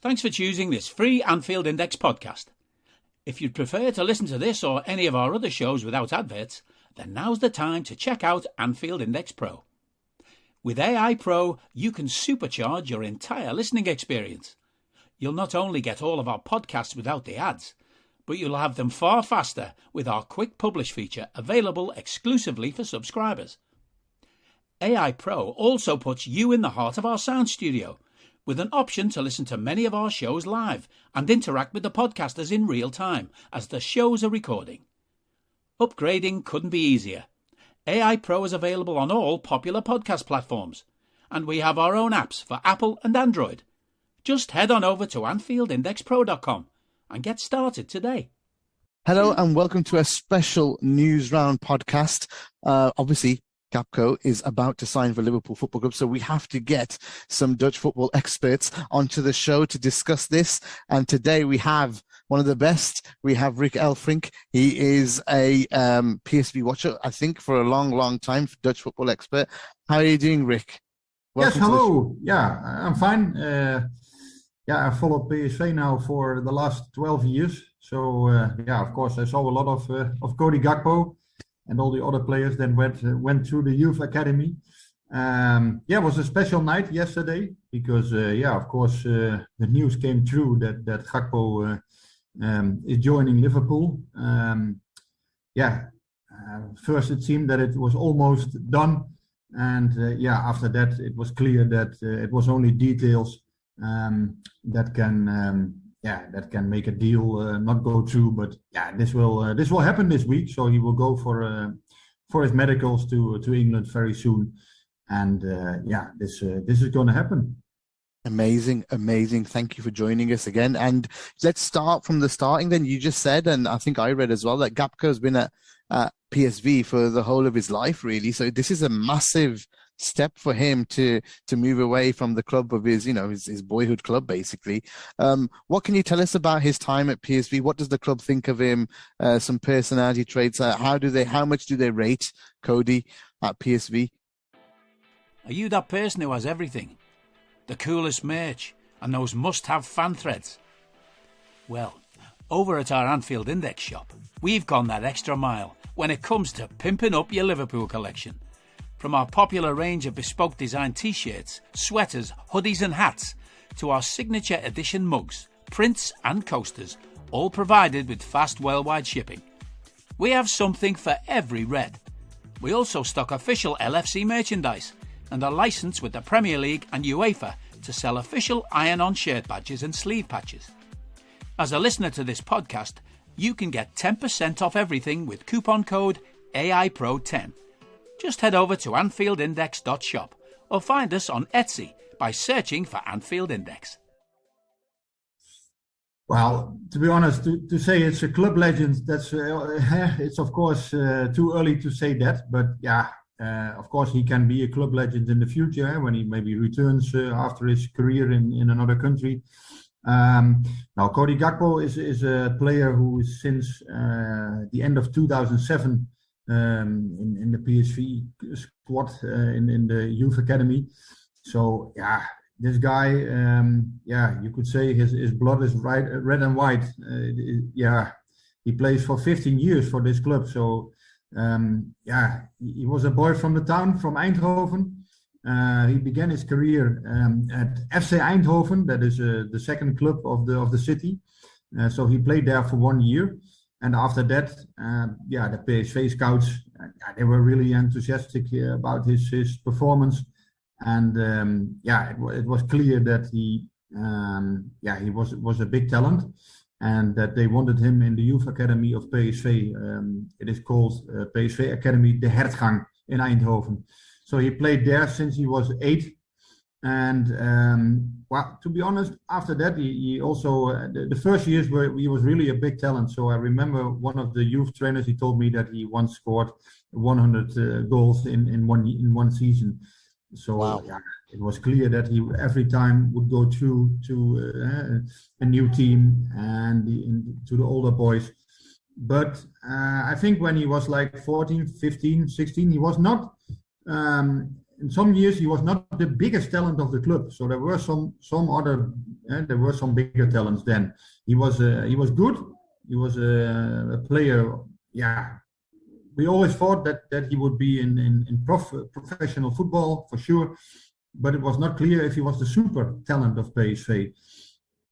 Thanks for choosing this free Anfield Index podcast. If you'd prefer to listen to this or any of our other shows without adverts, then now's the time to check out Anfield Index Pro. With AI Pro, you can supercharge your entire listening experience. You'll not only get all of our podcasts without the ads, but you'll have them far faster with our quick publish feature available exclusively for subscribers. AI Pro also puts you in the heart of our sound studio, with an option to listen to many of our shows live and interact with the podcasters in real time as the shows are recording. Upgrading couldn't be easier. AI Pro is available on all popular podcast platforms, and we have our own apps for Apple and Android. Just head on over to AnfieldIndexPro.com and get started today. Hello and welcome to a special Newsround podcast. Obviously, Gapko is about to sign for Liverpool Football Club, so we have to get some Dutch football experts onto the show to discuss this. And today we have one of the best. We have Rik Elfrink. He is a PSV watcher, I think, for a long, long time, Dutch football expert. How are you doing, Rik? Welcome. Yes, hello. Yeah, I'm fine. I followed PSV now for the last 12 years. So, of course, I saw a lot of Cody Gapko and all the other players then went through the youth academy. It was a special night yesterday because, of course, the news came through that Gakpo is joining Liverpool. First it seemed that it was almost done. And after that, it was clear that it was only details that can make a deal not go through. But this will happen this week. So he will go for his medicals to England very soon. And this is going to happen. Amazing. Thank you for joining us again. And let's start from the starting. Then you just said, and I think I read as well, that Gapko has been at PSV for the whole of his life, really. So this is a massive step for him to move away from the club of his boyhood club, basically. What can you tell us about his time at PSV? What does the club think of him? Some personality traits. How much do they rate Cody at PSV? Are you that person who has everything? The coolest merch and those must-have fan threads? Well, over at our Anfield Index shop, we've gone that extra mile when it comes to pimping up your Liverpool collection. From our popular range of bespoke design t-shirts, sweaters, hoodies and hats, to our signature edition mugs, prints and coasters, all provided with fast worldwide shipping. We have something for every red. We also stock official LFC merchandise and are licensed with the Premier League and UEFA to sell official iron-on shirt badges and sleeve patches. As a listener to this podcast, you can get 10% off everything with coupon code AIPRO10. Just head over to AnfieldIndex.shop or find us on Etsy by searching for Anfield Index. Well, to be honest, to say it's a club legend, that's it's of course too early to say that. But of course he can be a club legend in the future when he maybe returns after his career in another country. Now, Cody Gapko is a player who is since the end of 2007 in the PSV squad in the youth academy. So this guy, you could say his blood is red and white. He plays for 15 years for this club. So he was a boy from the town, from Eindhoven. He began his career at FC Eindhoven, that is the second club of the city. So he played there for 1 year. And after that, the PSV scouts, they were really enthusiastic about his performance. And it was clear that he was a big talent, and that they wanted him in the youth academy of PSV. It is called PSV Academy De Hertgang in Eindhoven. So he played there since he was 8. And to be honest, after that, he also the first years where he was really a big talent. So I remember one of the youth trainers, he told me that he once scored 100 goals in one season. So wow. It was clear that he every time would go through to a new team and to the older boys. But I think when he was like 14, 15, 16, he was not. In some years, he was not the biggest talent of the club. So there were some other there were some bigger talents then. He was good. He was a player. Yeah, we always thought that he would be in professional football for sure, but it was not clear if he was the super talent of PSV.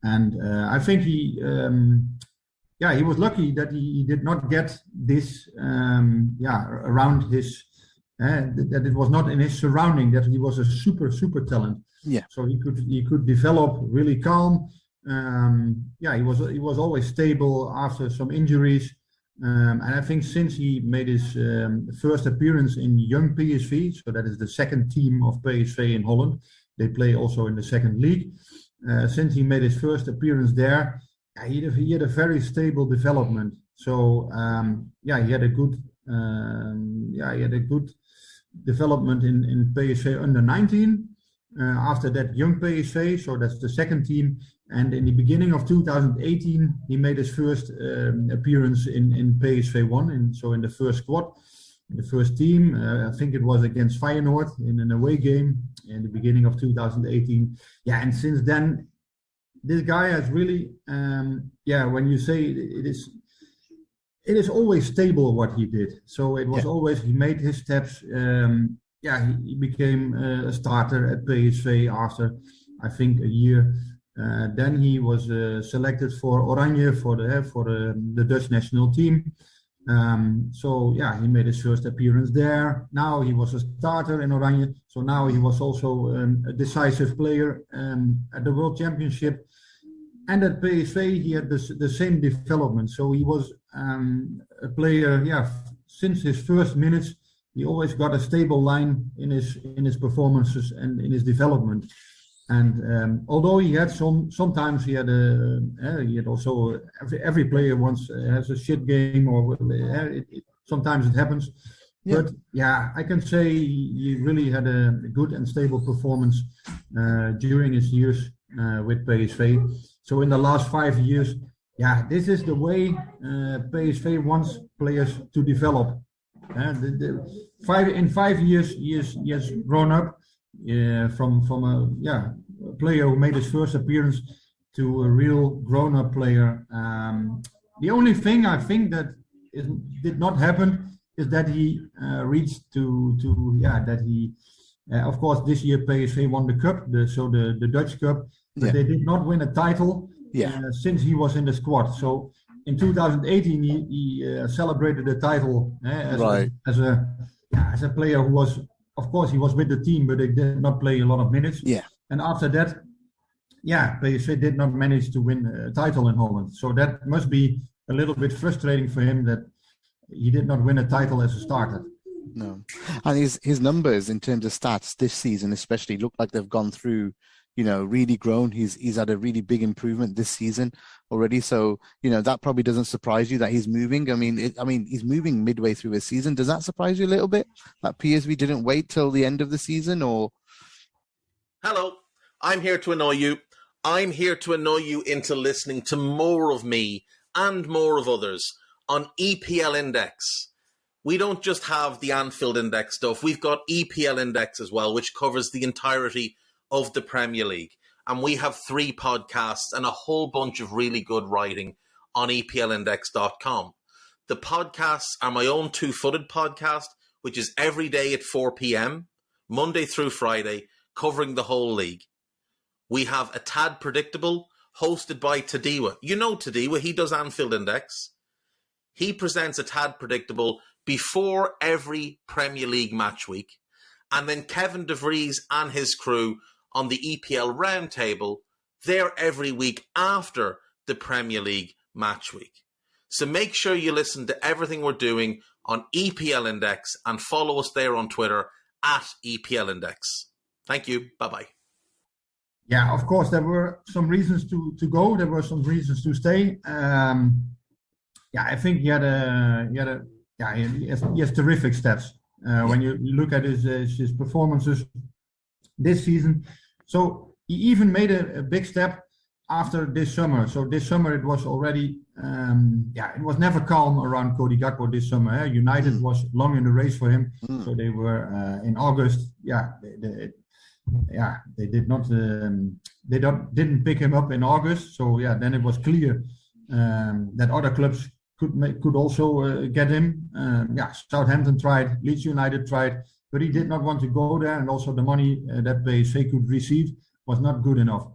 And I think he was lucky that he did not get this around his. That it was not in his surrounding, that he was a super talent. Yeah. So he could develop really calm. He was always stable after some injuries. And I think since he made his first appearance in young PSV, so that is the second team of PSV in Holland, they play also in the second league. Since he made his first appearance there, he had a very stable development. So he had a good development in PSV under 19. After that, young PSV, so that's the second team. And in the beginning of 2018, he made his first appearance in PSV 1, so in the first squad, in the first team. I think it was against Feyenoord in an away game in the beginning of 2018. Yeah, and since then, this guy has really, when you say it is always stable what he did. So it was always, he made his steps. He became a starter at PSV after, I think, a year. Then he was selected for Oranje for the Dutch national team. He made his first appearance there. Now he was a starter in Oranje. So now he was also a decisive player at the World Championship. And at PSV, he had the same development. So he was a player, since his first minutes, he always got a stable line in his performances and in his development. And although he had sometimes he had also every player once has a shit game, or sometimes it happens. Yeah. But I can say he really had a good and stable performance during his years with PSV. So in the last 5 years, this is the way PSV wants players to develop. In 5 years, he has grown up from a player who made his first appearance to a real grown-up player. The only thing I think that did not happen is that he reached of course this year PSV won the cup, the Dutch Cup, but they did not win a title since he was in the squad. So in 2018 he celebrated the title as a player who was, of course, he was with the team, but they did not play a lot of minutes. Yeah. And after that, PSV did not manage to win a title in Holland. So that must be a little bit frustrating for him that he did not win a title as a starter. No. And his numbers in terms of stats this season especially look like they've gone through, really grown. He's had a really big improvement this season already. So, that probably doesn't surprise you that he's moving. I mean, he's moving midway through his season. Does that surprise you a little bit that PSV didn't wait till the end of the season, or? Hello, I'm here to annoy you. I'm here to annoy you into listening to more of me and more of others on EPL Index. We don't just have the Anfield Index stuff. We've got EPL Index as well, which covers the entirety of the Premier League. And we have 3 podcasts and a whole bunch of really good writing on EPLindex.com. The podcasts are my own Two-Footed podcast, which is every day at 4 p.m, Monday through Friday, covering the whole league. We have A Tad Predictable, hosted by Tadiwa. You know Tadiwa, he does Anfield Index. He presents A Tad Predictable before every Premier League match week. And then Kevin De Vries and his crew on the EPL Roundtable, they're every week after the Premier League match week. So make sure you listen to everything we're doing on EPL Index and follow us there on Twitter at EPL Index. Thank you. Bye-bye. Yeah, of course, there were some reasons to go. There were some reasons to stay. I think he has terrific stats. When you look at his performances this season. So he even made a big step after this summer. So this summer it was already, it was never calm around Cody Gapko this summer. United was long in the race for him. So they were in August. they did not didn't pick him up in August. So then it was clear that other clubs could also get him. Southampton tried, Leeds United tried, but he did not want to go there, and also the money that PSV could receive was not good enough.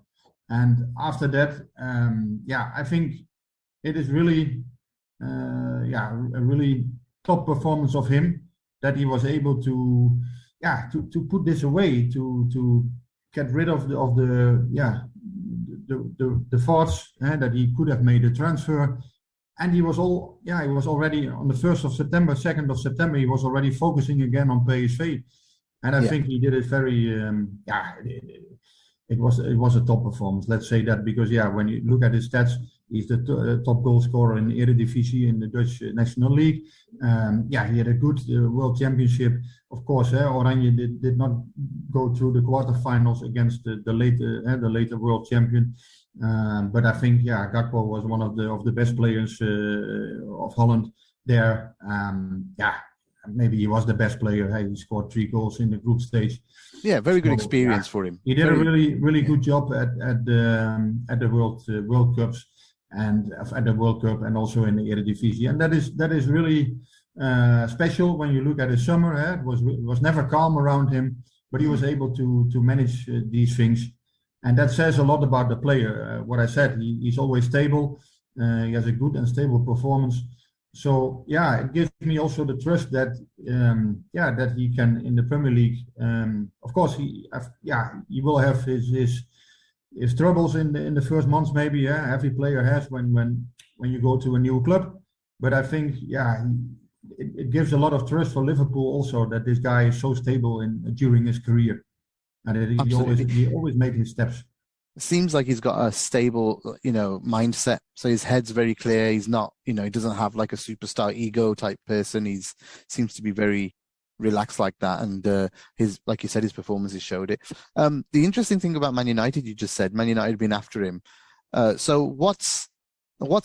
And after that, I think it is really a really top performance of him that he was able to put this away, to get rid of the thoughts that he could have made a transfer. And he was already on the 1st of September, 2nd of September, he was already focusing again on PSV. And I think he did it very, it was a top performance, let's say that, because when you look at his stats, he's the top goal scorer in the Eredivisie in the Dutch National League. He had a good World Championship. Of course, Oranje did not go through the quarterfinals against the later World Champion. But I think Gakpo was one of the best players of Holland there. Maybe he was the best player. He scored 3 goals in the group stage. Yeah, very good experience for him. He did a really good job at the World Cups and at the World Cup, and also in the Eredivisie. And that is really special when you look at his summer. It was never calm around him, but he was able to manage these things. And that says a lot about the player. What I said, he's always stable. He has a good and stable performance. So it gives me also the trust that that he can in the Premier League. Of course, he will have his troubles in the first months. Maybe every player has when you go to a new club. But I think it gives a lot of trust for Liverpool also, that this guy is so stable during his career. And he always made his steps. It seems like he's got a stable, mindset. So his head's very clear. He's not, he doesn't have like a superstar ego type person. He's seems to be very relaxed like that. And like you said, his performances showed it. The interesting thing about Man United, you just said, Man United been after him. So what's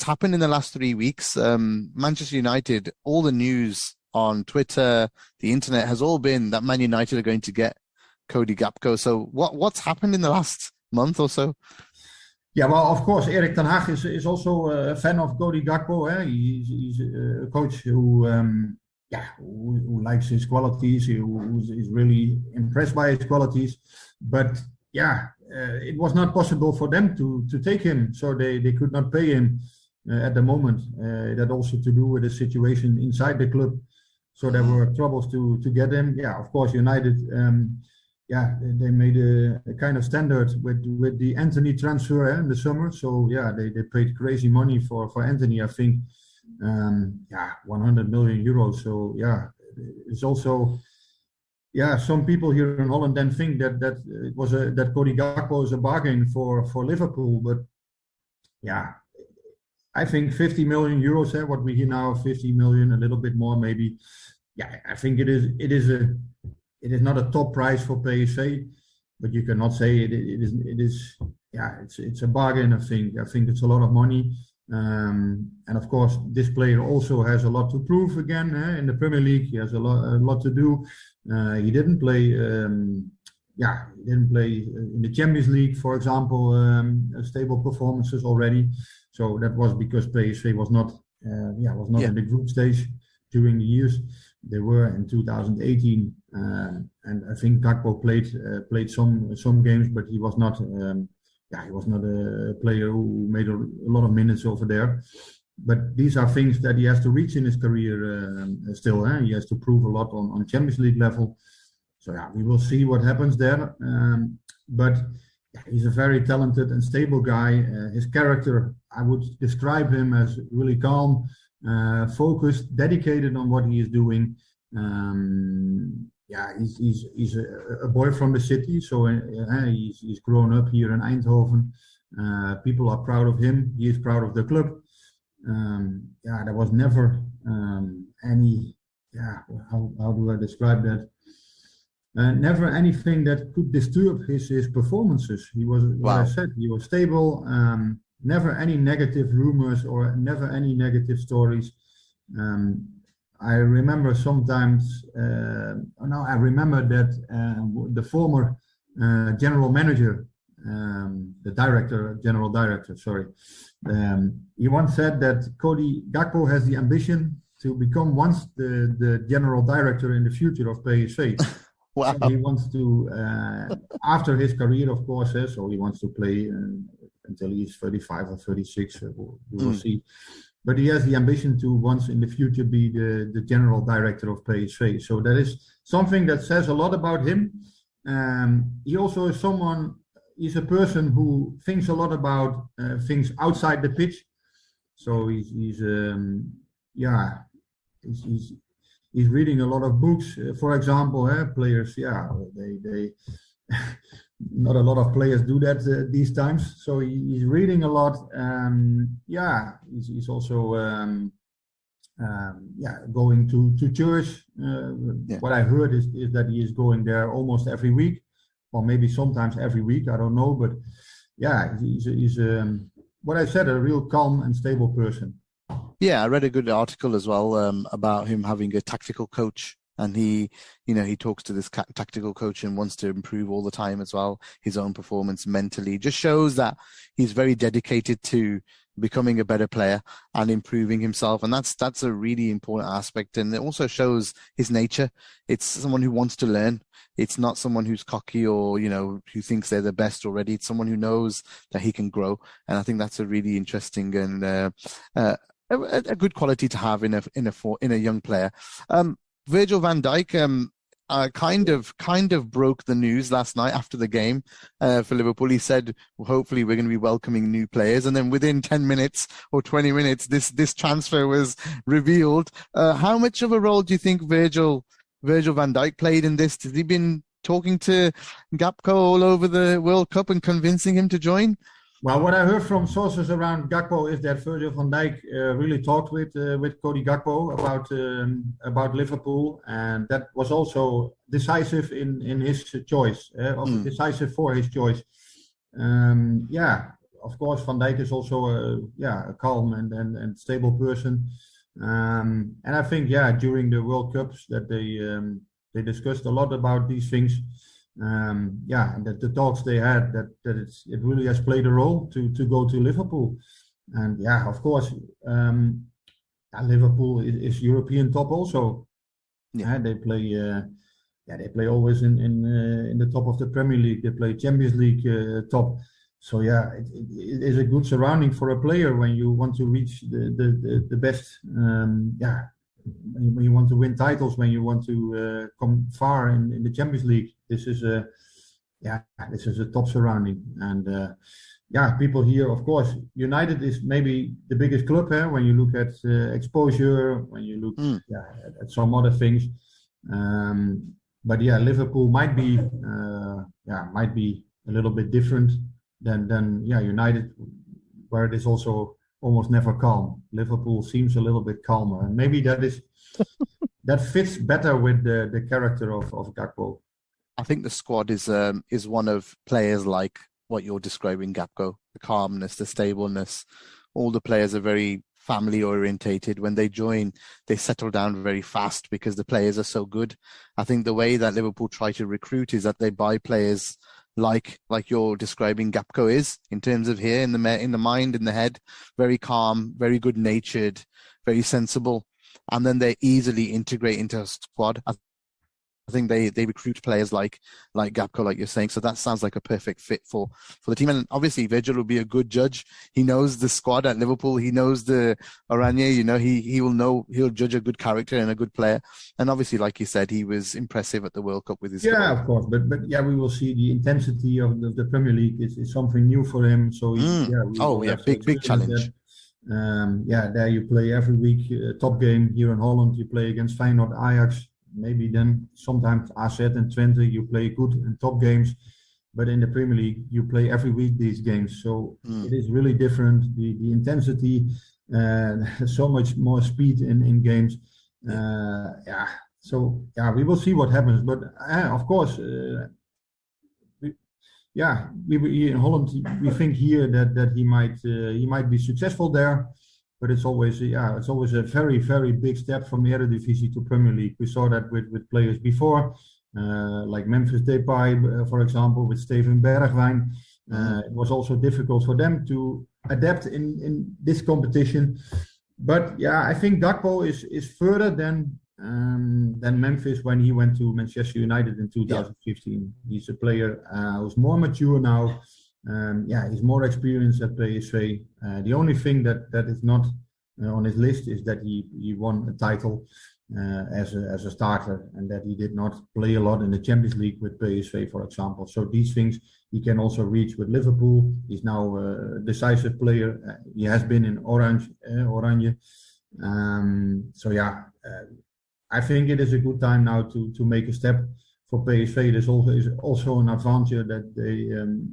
happened in the last 3 weeks? Manchester United, all the news on Twitter, the internet has all been that Man United are going to get Cody Gapko. So what's happened in the last month or so? Yeah, well, of course, Erik ten Hag is also a fan of Cody Gapko. He's a coach who likes his qualities, who is really impressed by his qualities. But it was not possible for them to take him, so they could not pay him at the moment. That also to do with the situation inside the club. So there were troubles to get him. Yeah, of course, United. They made a kind of standard with the Anthony transfer in the summer. So they paid crazy money for Anthony. I think 100 million euros. So it's also some people here in Holland then think that that Cody Gakpo is a bargain for Liverpool. But I think 50 million euros. What we hear now, 50 million, a little bit more maybe. I think it is not a top price for PSV, but you cannot say it is. It's a bargain. I think it's a lot of money, and of course this player also has a lot to prove again in the Premier League. He has a lot to do. He didn't play. He didn't play in the Champions League, for example. Stable performances already. So that was because PSV was not in the group stage during the years. They were in 2018, and I think Gakpo played some games, but he was not a player who made a lot of minutes over there. But these are things that he has to reach in his career still. He has to prove a lot on Champions League level. So we will see what happens there. But he's a very talented and stable guy. His character, I would describe him as really calm, focused, dedicated on what he is doing. He's a boy from the city, so he's grown up here in Eindhoven. People are proud of him. He is proud of the club. There was never any. How do I describe that? Never anything that could disturb his performances. He was, what I said, he was stable. Never any negative rumors or never any negative stories. I remember sometimes. I remember that the former general manager, general director, sorry. He once said that Cody Gapko has the ambition to become once the general director in the future of PSV. Wow. So he wants to, after his career, of course, so he wants to play until he's 35 or 36, we will see. But he has the ambition to once in the future be the general director of PSV. So that is something that says a lot about him. He also is he's a person who thinks a lot about things outside the pitch. So he's reading a lot of books. For example, players, they not a lot of players do that these times. So he's reading a lot. He's also going to church. What I heard is that he is going there almost every week, or maybe sometimes every week. I don't know, but he's what I said, a real calm and stable person. Yeah, I read a good article as well about him having a tactical coach, and he talks to this tactical coach and wants to improve all the time as well. His own performance mentally just shows that he's very dedicated to becoming a better player and improving himself, and that's a really important aspect. And it also shows his nature. It's someone who wants to learn. It's not someone who's cocky or who thinks they're the best already. It's someone who knows that he can grow, and I think that's a really interesting and a good quality to have in a young player. Virgil van Dijk kind of broke the news last night after the game for Liverpool. He said, well, hopefully we're going to be welcoming new players, and then within 10 minutes or 20 minutes this transfer was revealed. How much of a role do you think Virgil van Dijk played in this? Has he been talking to Gapko all over the World Cup and convincing him to join? Well, what I heard from sources around Gakpo is that Virgil van Dijk really talked with Cody Gapko about Liverpool, and that was also decisive in his choice, decisive for his choice. Of course, Van Dijk is also a calm and stable person, and I think during the World Cups that they discussed a lot about these things. And that the talks they had, that it really has played a role to go to Liverpool. And of course, Liverpool is European top also. They play always in the top of the Premier League. They play Champions League top. So it is a good surrounding for a player when you want to reach the best. When you want to win titles, when you want to come far in the Champions League, this is a top surrounding. And people here, of course, United is maybe the biggest club here when you look at exposure, when you look at some other things. But Liverpool might be a little bit different than United, where it is also almost never calm. Liverpool seems a little bit calmer, and maybe that fits better with the character of Gakpo. I think the squad is one of players like what you're describing, Gapko. The calmness, the stableness. All the players are very family orientated. When they join, they settle down very fast because the players are so good. I think the way that Liverpool try to recruit is that they buy players like you're describing Gapko is, in terms of here in the mind, in the head, very calm, very good natured, very sensible, and then they easily integrate into a squad. I think they recruit players like Gapko, like you're saying. So that sounds like a perfect fit for the team. And obviously Virgil will be a good judge. He knows the squad at Liverpool. He knows the Oranje. He'll judge a good character and a good player. And obviously, like you said, he was impressive at the World Cup with his goal. Of course. But we will see the intensity of the Premier League is something new for him. So big challenge. There you play every week, top game here in Holland. You play against Feyenoord, Ajax. Maybe then sometimes AZ and Twente, you play good and top games, but in the Premier League you play every week these games. So it is really different. The intensity, so much more speed in games. We will see what happens. But of course, we in Holland we think here that he might be successful there. But it's always a very, very big step from the Eredivisie to Premier League. We saw that with players before. like Memphis Depay, for example, with Steven Bergwijn. It was also difficult for them to adapt in this competition. But yeah, I think Gakpo is further than Memphis when he went to Manchester United in 2015. He's a player who's more mature now. He's more experienced at PSV. The only thing that is not on his list is that he won a title as a starter, and that he did not play a lot in the Champions League with PSV, for example. So these things he can also reach with Liverpool. He's now a decisive player. He has been in Oranje. I think it is a good time now to make a step for PSV. There's also an advantage that an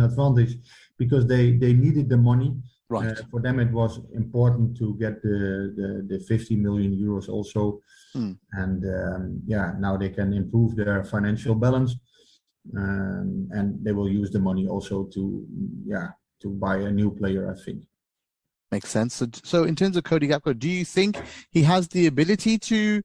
advantage because they needed the money. Right. For them, it was important to get the 50 million euros also. And now they can improve their financial balance. And they will use the money also to buy a new player, I think. Makes sense. So in terms of Cody Gapko, do you think he has the ability to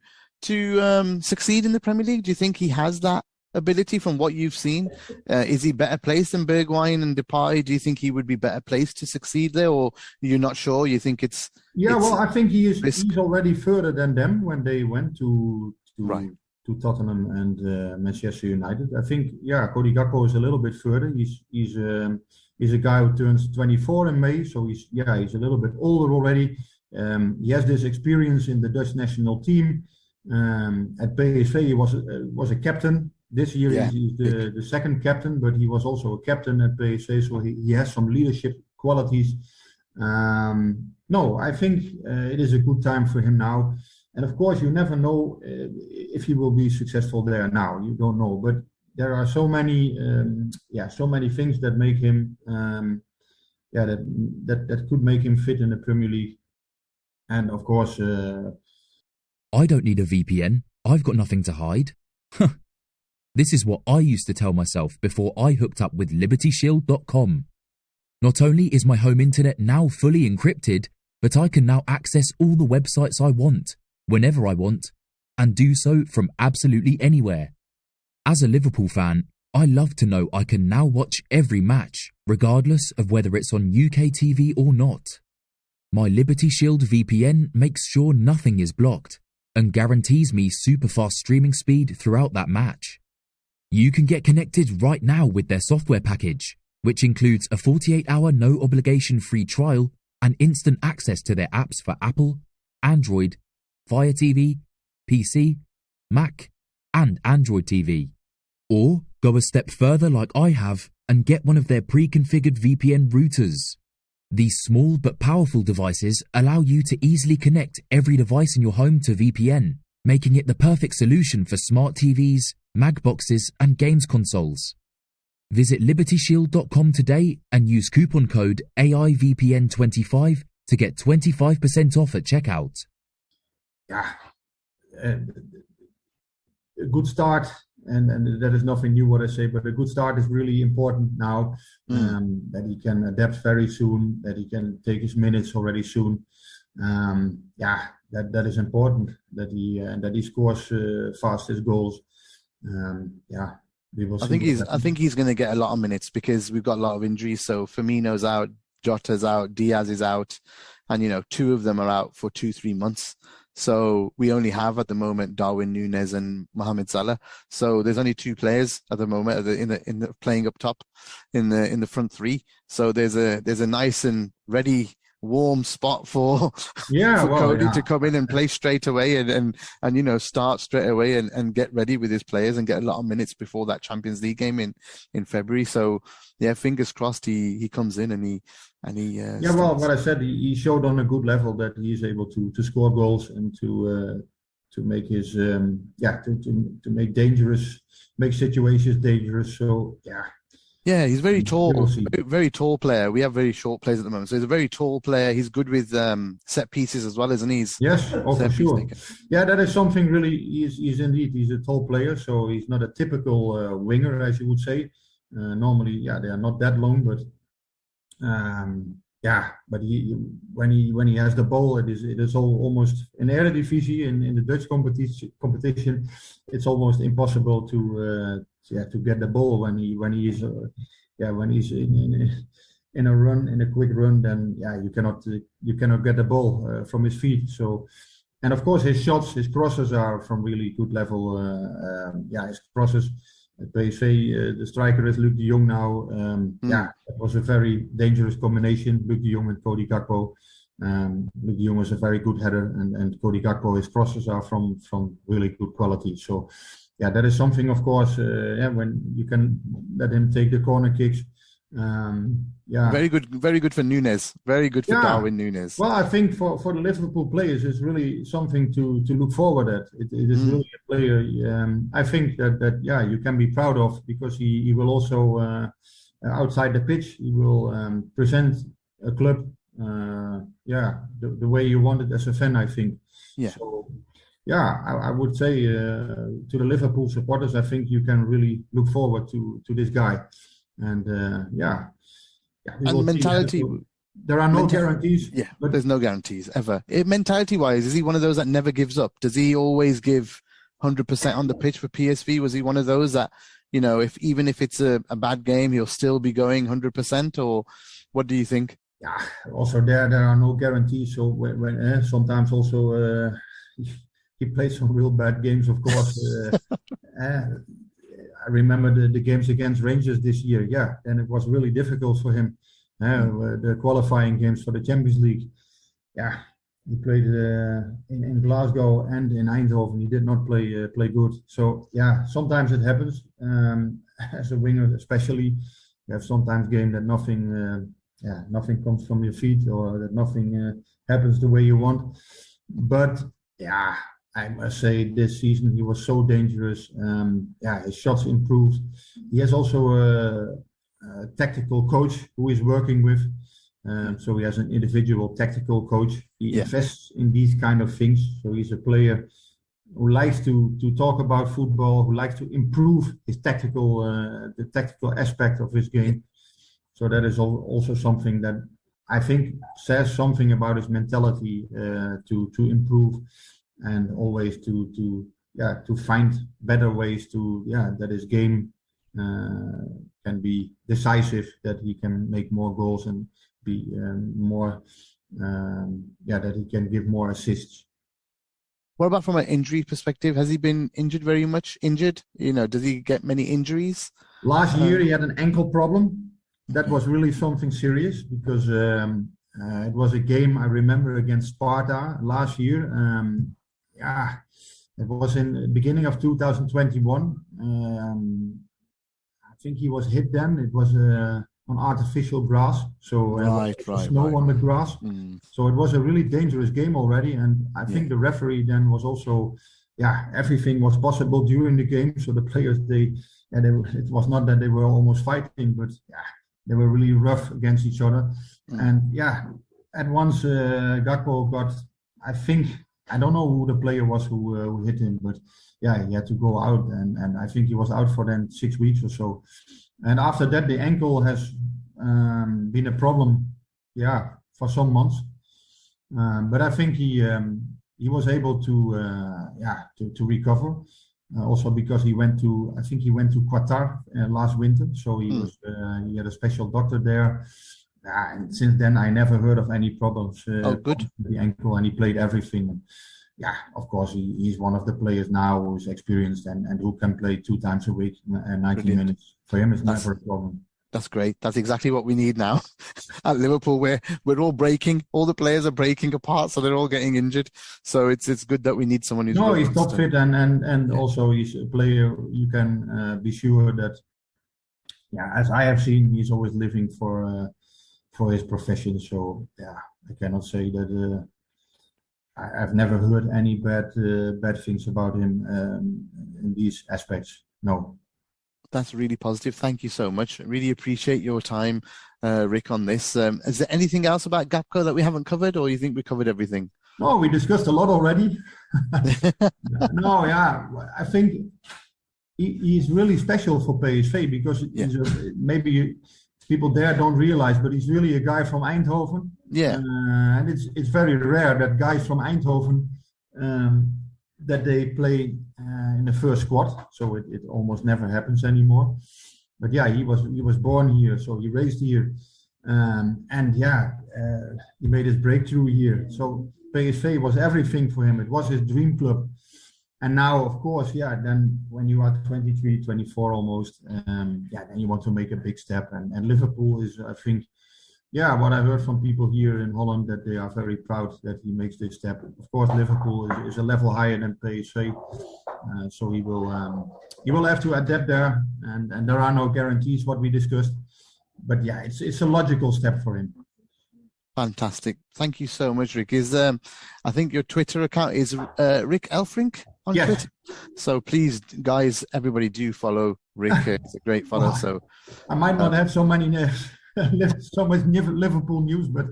succeed in the Premier League? Do you think he has that ability from what you've seen? Is he better placed than Bergwijn and Depay? Do you think he would be better placed to succeed there, or you're not sure? You think it's I think he's already further than them when they went to Tottenham and Manchester United. I think Cody Gakpo is a little bit further. He's a guy who turns 24 in May, so he's a little bit older already. He has this experience in the Dutch national team. At PSV, he was a captain. This year he's the second captain, but he was also a captain at PSV, so he has some leadership qualities. I think it is a good time for him now. And of course, you never know if he will be successful there now. You don't know, but there are so many things that make him, that could make him fit in the Premier League. And of course, I don't need a VPN. I've got nothing to hide. This is what I used to tell myself before I hooked up with LibertyShield.com. Not only is my home internet now fully encrypted, but I can now access all the websites I want, whenever I want, and do so from absolutely anywhere. As a Liverpool fan, I love to know I can now watch every match, regardless of whether it's on UK TV or not. My Liberty Shield VPN makes sure nothing is blocked and guarantees me super fast streaming speed throughout that match. You can get connected right now with their software package, which includes a 48-hour no-obligation free trial and instant access to their apps for Apple, Android, Fire TV, PC, Mac, and Android TV. Or go a step further like I have and get one of their pre-configured VPN routers. These small but powerful devices allow you to easily connect every device in your home to VPN, making it the perfect solution for smart TVs, mag boxes, and games consoles. Visit LibertyShield.com today and use coupon code AIVPN25 to get 25% off at checkout. A good start, and that is nothing new what I say, but a good start is really important now. That he can adapt very soon, that he can take his minutes already soon. That is important. That he scores fast his goals. We will see. I think he's going to get a lot of minutes because we've got a lot of injuries. So Firmino's out, Jota's out, Diaz is out, and two of them are out for 2-3 months. So we only have at the moment Darwin Núñez and Mohamed Salah. So there's only 2 players at the moment in the playing up top in the front 3. So there's a nice and ready, warm spot for Cody to come in and play straight away and start straight away and get ready with his players and get a lot of minutes before that Champions League game in February. So fingers crossed he comes in and he what I said, he showed on a good level that he is able to score goals and to make his to make situations dangerous. So he's very tall, very tall player. We have very short players at the moment, so he's a very tall player. He's good with set pieces as well, isn't he? Yes, for sure. Yeah, that is something really. He's a tall player, so he's not a typical winger, as you would say. Normally, they are not that long, but but when he has the ball, it is almost in the Eredivisie in the Dutch competition. It's almost impossible to get the ball when he's in a run, in a quick run. Then you cannot get the ball from his feet. So, and of course his shots, his crosses are from really good level. His crosses. At PSV, the striker is Luc de Jong now. It was a very dangerous combination, Luc de Jong and Cody Gapko. Luc de Jong is a very good header, and Cody Gapko, his crosses are from really good quality. So, that is something, of course, when you can let him take the corner kicks. Very good for Nunes. Very good for Darwin Nunes. Well, I think for the Liverpool players, it's really something to look forward at. It is really a player. I think that you can be proud of, because he will also outside the pitch, he will present a club the way you want it as a fan, I think. So I would say to the Liverpool supporters, I think you can really look forward to this guy. And and mentality. There are no guarantees. Yeah, but there's no guarantees ever. Mentality-wise, is he one of those that never gives up? Does he always give 100% on the pitch for PSV? Was he one of those that, even if it's a bad game, he'll still be going 100%? Or what do you think? Yeah, also there are no guarantees. So when sometimes also he plays some real bad games, of course. I remember the games against Rangers this year. And it was really difficult for him. The qualifying games for the Champions League. He played in Glasgow and in Eindhoven. He did not play good. So sometimes it happens. As a winger, especially, you have sometimes game that nothing comes from your feet, or that nothing happens the way you want. But I must say, this season he was so dangerous. His shots improved. He has also a tactical coach who is working with. So he has an individual tactical coach. He invests in these kind of things. So he's a player who likes to talk about football, who likes to improve his the tactical aspect of his game. So that is also something that I think says something about his mentality to improve. And always to find better ways that his game can be decisive, that he can make more goals and be more that he can give more assists. What about from an injury perspective? Has he been injured very much? Does he get many injuries? Last year he had an ankle problem. That was really something serious, because it was a game I remember against Sparta last year. It was in the beginning of 2021. I think he was hit then. It was on artificial grass, so snow on the grass. So it was a really dangerous game already. And I think the referee then was also, everything was possible during the game. So the players, it was not that they were almost fighting, but they were really rough against each other. And at once Gakpo got, I don't know who the player was who hit him, but he had to go out, and I think he was out for then 6 weeks or so. And after that, the ankle has been a problem, for some months. But I think he was able to recover. Also because he went to Qatar last winter, so he had a special doctor there. And since then, I never heard of any problems with the ankle, and he played everything. Of course, he's one of the players now who's experienced and who can play 2 times a week, 90 minutes. For him, it's never a problem. That's great. That's exactly what we need now at Liverpool, where we're all breaking. All the players are breaking apart, so they're all getting injured. So it's good that we need someone who's he's top fit, and also he's a player you can be sure that. As I have seen, he's always living for his profession. So I cannot say that I've never heard any bad things about him in these aspects. No. That's really positive. Thank you so much. I really appreciate your time, Rik, on this. Is there anything else about Gapko that we haven't covered, or you think we covered everything? No, we discussed a lot already. I think he's really special for PSV, because maybe people there don't realize, but he's really a guy from Eindhoven. Yeah. And it's very rare that guys from Eindhoven that they play in the first squad. So it almost never happens anymore. But yeah, he was born here, so he raised here, he made his breakthrough here. So PSV was everything for him. It was his dream club. And now, of course, then when you are 23, 24 almost, then you want to make a big step. And Liverpool is, I think, what I heard from people here in Holland, that they are very proud that he makes this step. Of course, Liverpool is a level higher than PSV, so he will have to adapt there. And there are no guarantees, what we discussed. But it's a logical step for him. Fantastic. Thank you so much, Rik. I think your Twitter account is Rik Elfrink on Twitter. So please, guys, everybody do follow Rik. It's a great follow. So I might not have so many so much Liverpool news, but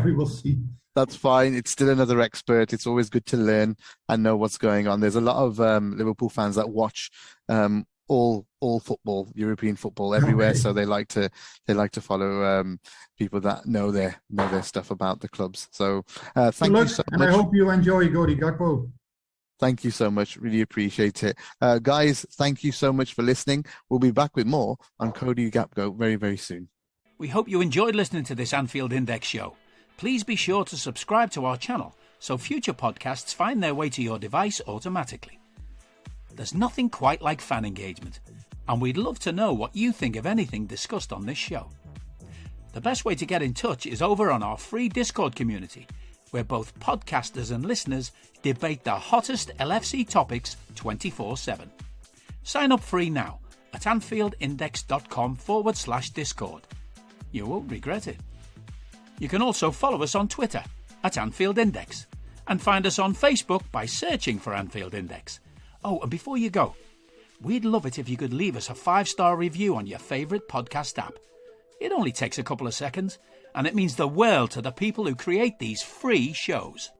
we will see. That's fine. It's still another expert. It's always good to learn and know what's going on. There's a lot of Liverpool fans that watch all football, European football everywhere. Okay. So they like to follow people that know their stuff about the clubs. So thank you so much. And I hope you enjoy Cody Gapko. Thank you so much. Really appreciate it. Guys, thank you so much for listening. We'll be back with more on Cody Gapko very, very soon. We hope you enjoyed listening to this Anfield Index show. Please be sure to subscribe to our channel so future podcasts find their way to your device automatically. There's nothing quite like fan engagement, and we'd love to know what you think of anything discussed on this show. The best way to get in touch is over on our free Discord community, where both podcasters and listeners debate the hottest LFC topics 24/7. Sign up free now at anfieldindex.com/Discord. You won't regret it. You can also follow us on Twitter at Anfield Index and find us on Facebook by searching for Anfield Index. Oh, and before you go, we'd love it if you could leave us a 5-star review on your favourite podcast app. It only takes a couple of seconds, and it means the world to the people who create these free shows.